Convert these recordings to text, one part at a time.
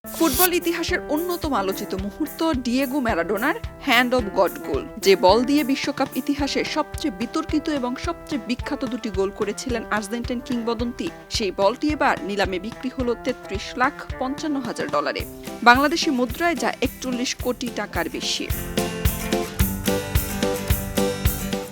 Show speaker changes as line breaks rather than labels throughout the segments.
Football ইতিহাসের অন্যতম আলোচিত মুহূর্ত ডিয়েগো ম্যারাডোনার হ্যান্ড অব গড গোল। যে বল দিয়ে বিশ্বকাপ ইতিহাসে সবচেয়ে বিতর্কিত এবং সবচেয়ে বিখ্যাত দুটি গোল করেছিলেন আর্জেন্টাইন কিংবদন্তি, সেই বলটি এবার নিলামে বিক্রি হলো $33,55,000 বাংলাদেশি মুদ্রায়, যা 41 কোটি টাকার বেশি।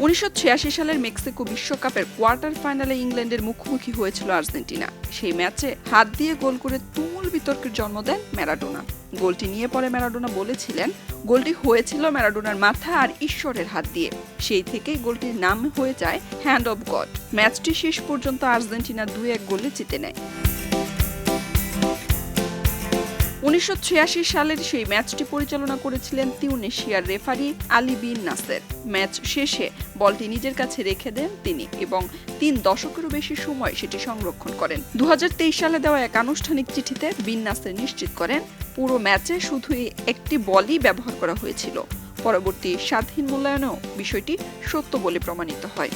1986 সালের মেক্সিকো বিশ্বকাপের কোয়ার্টার ফাইনালে ইংল্যান্ডের মুখোমুখি হয়েছিল আর্জেন্টিনা। সেই ম্যাচে হাত দিয়ে গোল করে তুমুল বিতর্কের জন্ম দেন ম্যারাডোনা। গোলটি নিয়ে পরে ম্যারাডোনা বলেছিলেন, গোলটি হয়েছিল ম্যারাডোনার মাথা আর ঈশ্বরের হাত দিয়ে। সেই থেকেই গোলটির নাম হয়ে যায় হ্যান্ড অব গড। ম্যাচটি শেষ পর্যন্ত আর্জেন্টিনা 2-1 গোলে জিতে নেয়। 1986 সালের সেই ম্যাচটি পরিচালনা করেছিলেন তিউনিসিয়ার রেফারি আলী বিন নাসের। ম্যাচ শেষে বলটি নিজের কাছে রেখে দেন তিনি এবং 3 দশকেরও বেশি সময় সেটি সংরক্ষণ করেন। 2023 সালে দেওয়া এক আনুষ্ঠানিক চিঠিতে বিন নাসের নিশ্চিত করেন, পুরো ম্যাচে শুধু একটি বলই ব্যবহার করা হয়েছিল। পরবর্তী স্বাধীন মূল্যায়নেও বিষয়টি সত্য বলে প্রমাণিত হয়।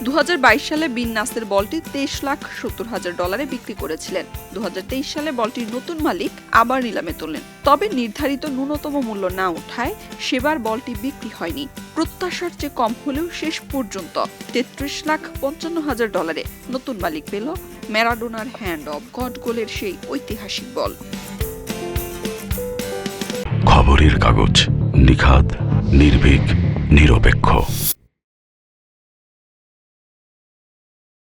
2022 সালে বিন নাসের বলটি $23,70,000 বিক্রি করেছিলেন। 2023 সালে বলটির নতুন মালিক আবার নিলামে তোলেন, তবে নির্ধারিত ন্যূনতম মূল্য না ওঠায় সেবার বলটি বিক্রি হয়নি। প্রত্যাশার চেয়ে কম হলেও শেষ পর্যন্ত $33,55,000 নতুন মালিক পেল ম্যারাডোনার হ্যান্ড অব গড গোলের সেই ঐতিহাসিক বল।
খবরের কাগজ, নিখাত, নির্ভীক, নিরপেক্ষ।